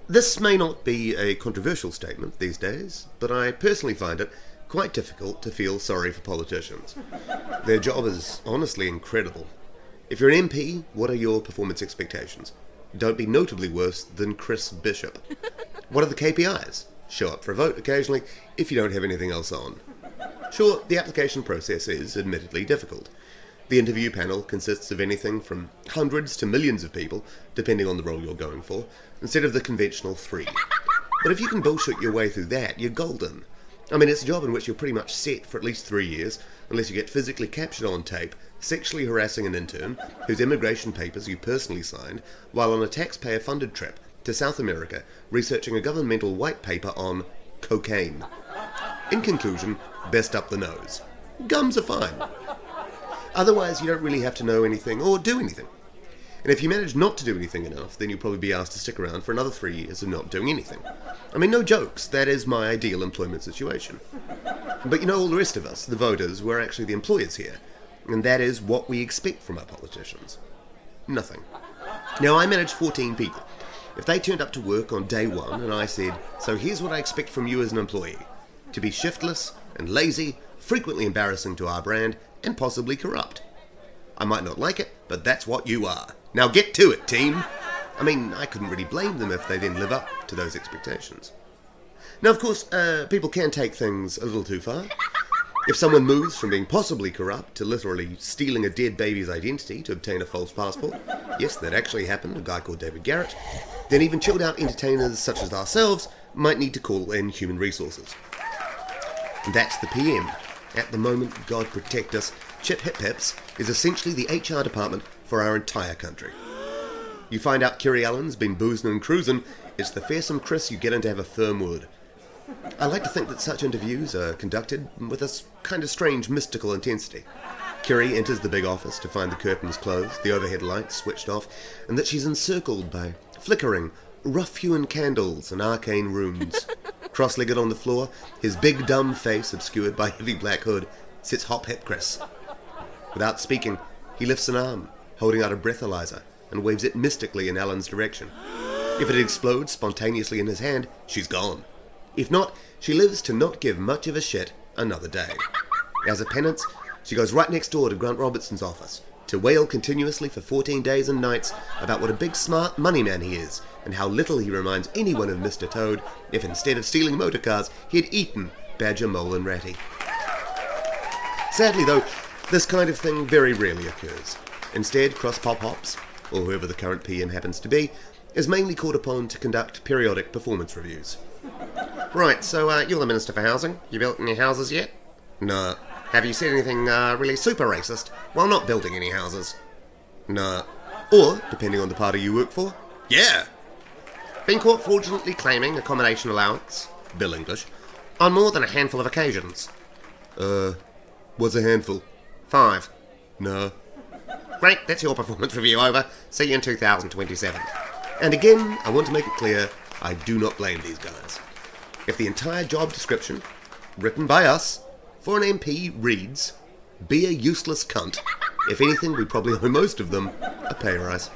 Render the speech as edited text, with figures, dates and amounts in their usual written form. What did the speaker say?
This may not be a controversial statement these days, but I personally find it quite difficult to feel sorry for politicians. Their job is honestly incredible. If you're an MP, what are your performance expectations? Don't be notably worse than Chris Bishop. What are the KPIs? Show up for a vote occasionally if you don't have anything else on. Sure, the application process is admittedly difficult. The interview panel consists of anything from hundreds to millions of people, depending on the role you're going for, instead of the conventional 3. But if you can bullshit your way through that, you're golden. I mean, it's a job in which you're pretty much set for at least 3 years, unless you get physically captured on tape, sexually harassing an intern, whose immigration papers you personally signed, while on a taxpayer-funded trip to South America, researching a governmental white paper on cocaine. In conclusion, best up the nose. Gums are fine. Otherwise, you don't really have to know anything or do anything. And if you manage not to do anything enough, then you'll probably be asked to stick around for another 3 years of not doing anything. I mean, no jokes, that is my ideal employment situation. But you know, all the rest of us, the voters, we're actually the employers here. And that is what we expect from our politicians. Nothing. Now, I manage 14 people. If they turned up to work on day one and I said, so here's what I expect from you as an employee. To be shiftless and lazy, frequently embarrassing to our brand, and possibly corrupt. I might not like it, but that's what you are. Now get to it, team! I mean, I couldn't really blame them if they didn't live up to those expectations. Now, of course, people can take things a little too far. If someone moves from being possibly corrupt to literally stealing a dead baby's identity to obtain a false passport, yes, that actually happened, a guy called David Garrett, then even chilled-out entertainers such as ourselves might need to call in human resources. And that's the PM. At the moment, God protect us, Chip Hip Hips is essentially the HR department for our entire country. You find out Kiri Allen's been boozing and cruising, it's the fearsome Chris you get in to have a firm word. I like to think that such interviews are conducted with a kind of strange mystical intensity. Kiri enters the big office to find the curtains closed, the overhead lights switched off, and that she's encircled by flickering, rough-hewn candles and arcane runes. Cross-legged on the floor, his big dumb face obscured by a heavy black hood, sits Hop Hip Chris. Without speaking, he lifts an arm, holding out a breathalyzer, and waves it mystically in Alan's direction. If it explodes spontaneously in his hand, she's gone. If not, she lives to not give much of a shit another day. As a penance, she goes right next door to Grant Robertson's office, to wail continuously for 14 days and nights about what a big smart money man he is, and how little he reminds anyone of Mr. Toad if instead of stealing motor cars, he had eaten Badger, Mole and Ratty. Sadly though, this kind of thing very rarely occurs. Instead, Cross Pop Hops, or whoever the current PM happens to be, is mainly called upon to conduct periodic performance reviews. Right, so you're the Minister for Housing. You built any houses yet? No. Have you said anything really super racist while not building any houses? No. Or, depending on the party you work for, yeah. Been caught fraudulently claiming accommodation allowance, Bill English, on more than a handful of occasions. What's a handful? 5. No. Great, that's your performance review over. See you in 2027. And again, I want to make it clear, I do not blame these guys. If the entire job description, written by us, for an MP reads, be a useless cunt, if anything, we probably owe most of them a pay rise.